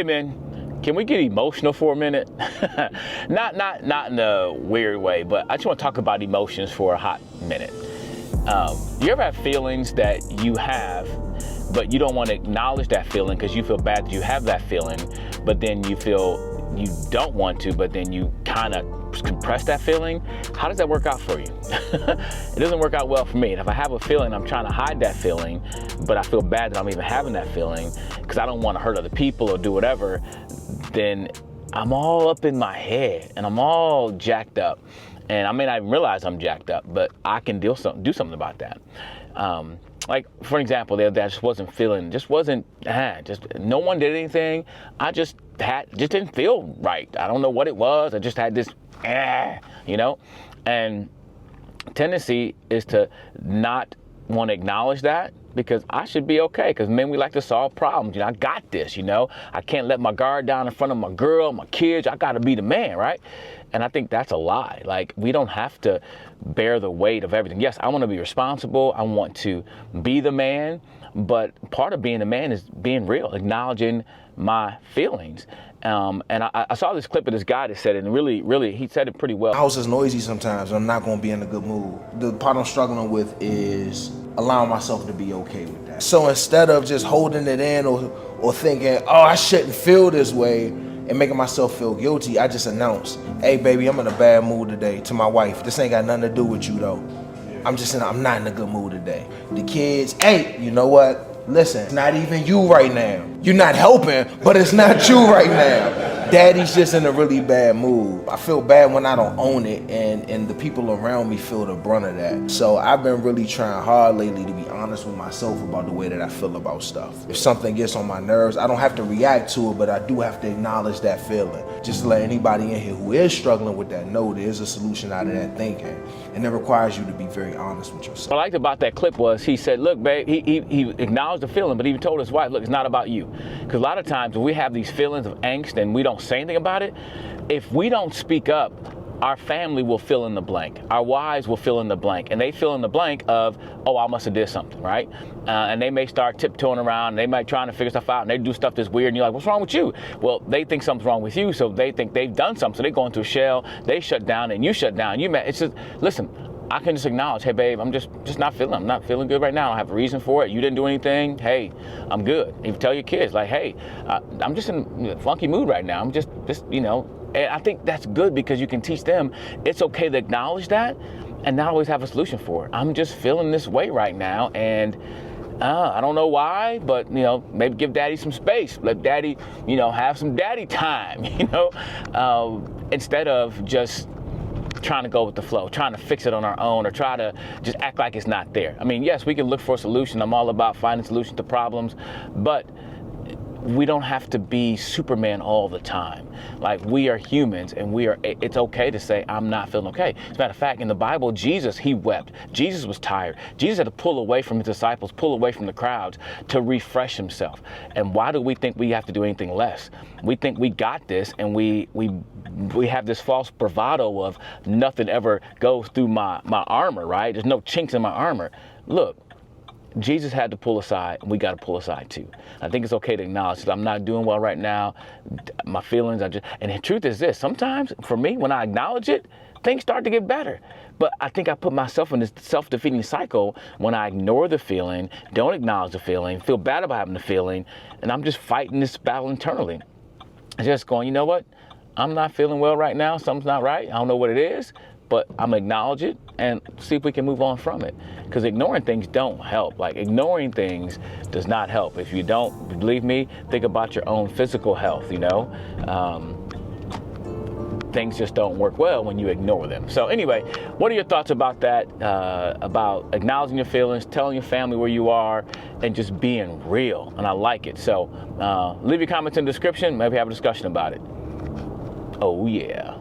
Hey man, can we get emotional for a minute? not in a weird way, but I just want to talk about emotions for a hot minute. You ever have feelings that you have, but you don't want to acknowledge that feeling because you feel bad that you have that feeling, but then you feel you don't want to, but then you kind of compress that feeling? How does that work out for you? It doesn't work out well for me. And if I have a feeling, I'm trying to hide that feeling, but I feel bad that I'm even having that feeling because I don't want to hurt other people or do whatever, then I'm all up in my head and I'm all jacked up. And I may not even realize I'm jacked up, but I can do something about that. Like, for example, the other day I just wasn't feeling, just no one did anything. I just didn't feel right. I don't know what it was. I just had this, and tendency is to not want to acknowledge that because I should be okay. Because men, we like to solve problems. I got this, I can't let my guard down in front of my girl, my kids. I got to be the man, right? And I think that's a lie. Like, we don't have to bear the weight of everything. Yes, I want to be responsible. I want to be the man. But part of being a man is being real, acknowledging my feelings. And I saw this clip of this guy that said it, and really, he said it pretty well. My house is noisy sometimes. I'm not going to be in a good mood. The part I'm struggling with is allowing myself to be okay with that. So instead of just holding it in or thinking, oh, I shouldn't feel this way, and making myself feel guilty, I just announce, hey, baby, I'm in a bad mood today, to my wife. This ain't got nothing to do with you, though. I'm not in a good mood today. The kids, hey, you know what? Listen, it's not even you right now. You're not helping, but it's not you right now. Daddy's just in a really bad mood. I feel bad when I don't own it, and the people around me feel the brunt of that. So I've been really trying hard lately to be honest with myself about the way that I feel about stuff. If something gets on my nerves, I don't have to react to it, but I do have to acknowledge that feeling. Just to let anybody in here who is struggling with that know there is a solution out of that thinking. And it requires you to be very honest with yourself. What I liked about that clip was he said, look, babe, he acknowledged the feeling, but he told his wife, look, it's not about you. Because a lot of times when we have these feelings of angst and we don't say anything about it, if we don't speak up, our family will fill in the blank. Our wives will fill in the blank. And they fill in the blank of, oh, I must have did something, right? And they may start tiptoeing around. They might try to figure stuff out. And they do stuff that's weird. And you're like, what's wrong with you? Well, they think something's wrong with you. So they think they've done something. So they go into a shell. They shut down and you shut down. It's just, listen, I can just acknowledge, hey, babe, I'm just not feeling good right now. I don't have a reason for it. You didn't do anything. Hey, I'm good. You tell your kids, like, hey, I'm just in a funky mood right now. I'm just, and I think that's good because you can teach them it's okay to acknowledge that and not always have a solution for it. I'm just feeling this way right now, and I don't know why, but, maybe give daddy some space. Let daddy, have some daddy time, instead of just trying to go with the flow, trying to fix it on our own, or try to just act like it's not there. I mean, yes, we can look for a solution. I'm all about finding solutions to problems, but we don't have to be Superman all the time. Like, we are humans, and it's okay to say, I'm not feeling okay. As a matter of fact, in the Bible, Jesus, he wept. Jesus was tired. Jesus had to pull away from his disciples, pull away from the crowds to refresh himself. And why do we think we have to do anything less? We think we got this, and we have this false bravado of nothing ever goes through my armor, right? There's no chinks in my armor. Look, Jesus had to pull aside, and we got to pull aside too. I think it's okay to acknowledge that I'm not doing well right now. My feelings, and the truth is this, sometimes for me, when I acknowledge it, things start to get better. But I think I put myself in this self-defeating cycle when I ignore the feeling, don't acknowledge the feeling, feel bad about having the feeling, and I'm just fighting this battle internally. Just going, you know what? I'm not feeling well right now. Something's not right. I don't know what it is, but I'm gonna acknowledge it and see if we can move on from it. Because ignoring things don't help. Like, ignoring things does not help. If you don't believe me, think about your own physical health, things just don't work well when you ignore them. So anyway, what are your thoughts about that, about acknowledging your feelings, telling your family where you are, and just being real? And I like it. So leave your comments in the description. Maybe have a discussion about it. Oh, yeah.